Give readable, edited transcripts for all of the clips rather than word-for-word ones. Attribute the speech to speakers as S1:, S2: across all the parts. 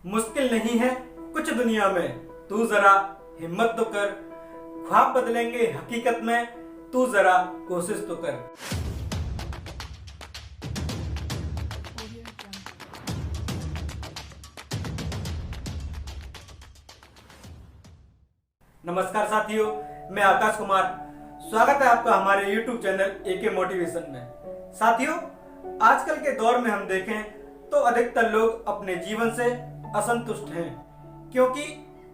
S1: मुश्किल नहीं है कुछ दुनिया में, तू जरा हिम्मत तो कर। ख्वाब बदलेंगे हकीकत में, तू जरा कोशिश तो कर। नमस्कार साथियों, मैं आकाश कुमार। स्वागत है आपका हमारे YouTube चैनल एके मोटिवेशन में। साथियों, आजकल के दौर में हम देखें तो अधिकतर लोग अपने जीवन से असंतुष्ट हैं, क्योंकि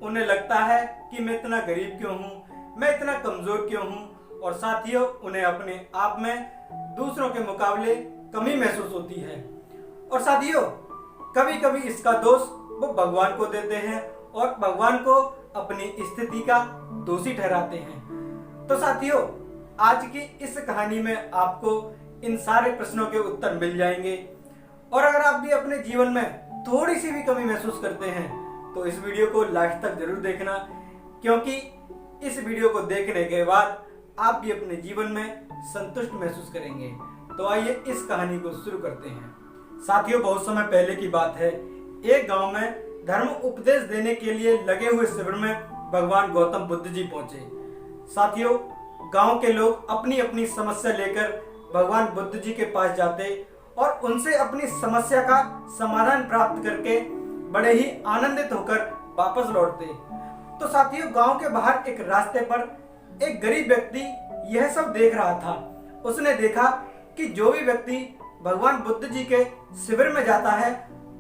S1: उन्हें लगता है कि मैं इतना गरीब क्यों हूँ, मैं इतना कमजोर क्यों हूँ। और साथियों, उन्हें अपने आप में दूसरों के मुकाबले कमी महसूस होती है। और साथियों, कभी कभी इसका दोष वो भगवान को देते हैं और भगवान को अपनी स्थिति का दोषी ठहराते हैं। तो साथियों, आज की इस कहानी में आपको इन सारे प्रश्नों के उत्तर मिल जाएंगे। और अगर आप भी अपने जीवन में थोड़ी सी भी कमी महसूस करते हैं तो इस वीडियो को लास्ट तक जरूर देखना, क्योंकि इस वीडियो को देखने के बाद आप भी अपने जीवन में संतुष्ट महसूस करेंगे। तो आइए इस कहानी को शुरू करते हैं। साथियों, बहुत समय पहले की बात है। एक गांव में धर्म उपदेश देने के लिए लगे हुए शिविर में भगवान गौतम बुद्ध जी पहुंचे। साथियों, गांव के लोग अपनी अपनी समस्या लेकर भगवान बुद्ध जी के पास जाते और उनसे अपनी समस्या का समाधान प्राप्त करके बड़े ही आनंदित होकर वापस लौटते। तो साथियों, गांव के बाहर एक रास्ते पर एक गरीब व्यक्ति यह सब देख रहा था। उसने देखा कि जो भी व्यक्ति भगवान बुद्ध जी के शिविर में जाता है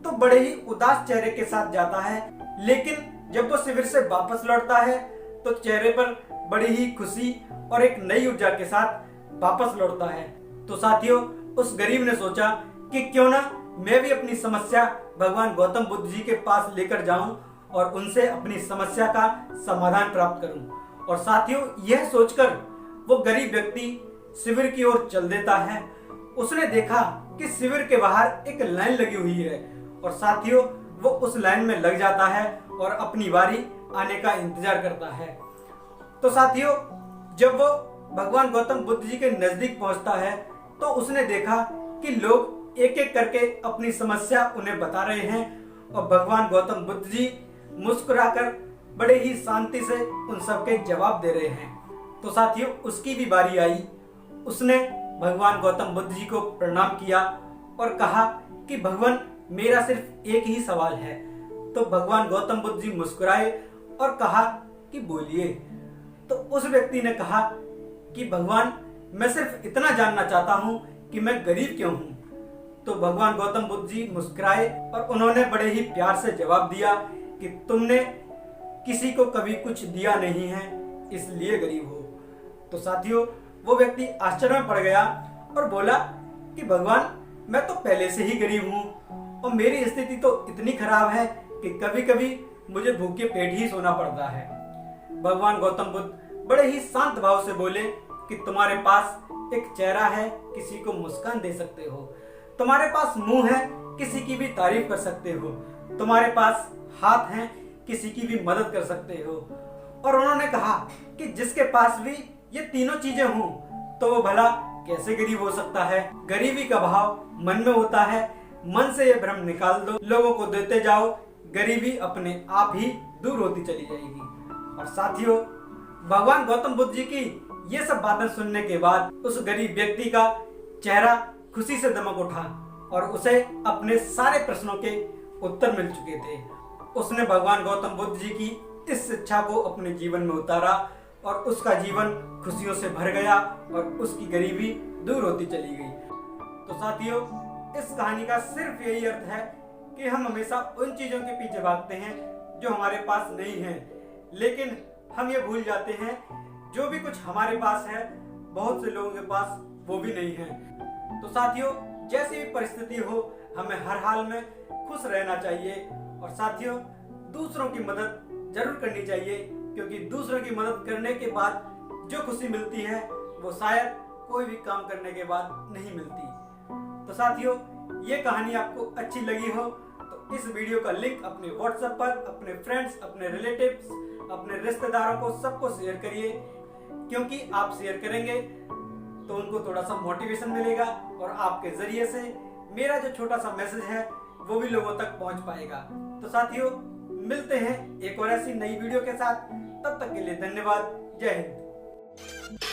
S1: तो बड़े ही उदास चेहरे के साथ जाता है, लेकिन जब वो शिविर से वापस लौटता है तो चेहरे पर बड़ी ही खुशी और एक नई ऊर्जा के साथ वापस लौटता है। तो साथियों, उस गरीब ने सोचा कि क्यों ना मैं भी अपनी समस्या भगवान गौतम बुद्ध जी के पास लेकर जाऊं और उनसे अपनी समस्या का समाधान प्राप्त करूं। और साथियों, यह सोचकर वो गरीब व्यक्ति शिविर की ओर चल देता है। उसने देखा कि शिविर के बाहर एक लाइन लगी हुई है और साथियों, वो उस लाइन में लग जाता है और अपनी बारी आने का इंतजार करता है। तो साथियों, जब वो भगवान गौतम बुद्ध जी के नजदीक पहुंचता है तो उसने देखा कि लोग एक एक करके अपनी समस्या उन्हें बता रहे हैं और भगवान गौतम बुद्ध जी मुस्कुराकर बड़े ही शांति से उन सबके जवाब दे रहे हैं। तो साथियों, उसकी भी बारी आई। उसने भगवान गौतम बुद्ध जी को प्रणाम किया और कहा कि भगवान, मेरा सिर्फ एक ही सवाल है। तो भगवान गौतम बुद्ध जी मुस्कुराए और कहा कि बोलिए। तो उस व्यक्ति ने कहा कि भगवान, मैं सिर्फ इतना जानना चाहता हूँ कि मैं गरीब क्यों हूँ। तो भगवान गौतम बुद्ध जी मुस्कुराए और उन्होंने बड़े ही प्यार से जवाब दिया कि तुमने किसी को कभी कुछ दिया नहीं है, इसलिए गरीब हो। तो साथियों, वो व्यक्ति आश्चर्य में पड़ गया और बोला कि भगवान, मैं तो पहले से ही गरीब हूँ और मेरी स्थिति तो इतनी खराब है कि कभी कभी मुझे भूखे पेट ही सोना पड़ता है। भगवान गौतम बुद्ध बड़े ही शांत भाव से बोले कि तुम्हारे पास एक चेहरा है, किसी को मुस्कान दे सकते हो। तुम्हारे पास मुंह है, किसी की भी तारीफ कर सकते हो। तुम्हारे पास हाथ हैं, किसी की भी मदद कर सकते हो। और उन्होंने कहा कि जिसके पास भी ये तीनों चीजें हों तो वो भला कैसे गरीब हो सकता है। गरीबी का भाव मन में होता है, मन से ये भ्रम निकाल दो, लोगों को देते जाओ, गरीबी अपने आप ही दूर होती चली जाएगी। और साथियों, भगवान गौतम बुद्ध जी की ये सब बातें सुनने के बाद उस गरीब व्यक्ति का चेहरा खुशी से दमक उठा और उसे अपने सारे प्रश्नों के उत्तर मिल चुके थे। उसने भगवान गौतम बुद्ध जी की इस शिक्षा को अपने जीवन में उतारा और उसका जीवन खुशियों से भर गया और उसकी गरीबी दूर होती चली गई। तो साथियों, इस कहानी का सिर्फ यही अर्थ है कि हम हमेशा उन चीजों के पीछे भागते हैं जो हमारे पास नहीं है, लेकिन हम ये भूल जाते हैं जो भी कुछ हमारे पास है बहुत से लोगों के पास वो भी नहीं है। तो साथियों, जैसी भी परिस्थिति हो, हमें हर हाल में खुश रहना चाहिए और साथियों, दूसरों की मदद जरूर करनी चाहिए, क्योंकि दूसरों की मदद करने के बाद जो खुशी मिलती है वो शायद कोई भी काम करने के बाद नहीं मिलती। तो साथियों, ये कहानी आपको अच्छी लगी हो तो इस वीडियो का लिंक अपने व्हाट्सएप पर अपने फ्रेंड्स, अपने रिलेटिव्स, अपने रिश्तेदारों को सबको शेयर करिए, क्योंकि आप शेयर करेंगे तो उनको थोड़ा सा मोटिवेशन मिलेगा और आपके जरिए से मेरा जो छोटा सा मैसेज है वो भी लोगों तक पहुंच पाएगा। तो साथियों मिलते हैं एक और ऐसी नई वीडियो के साथ। तब तक के लिए धन्यवाद। जय हिंद।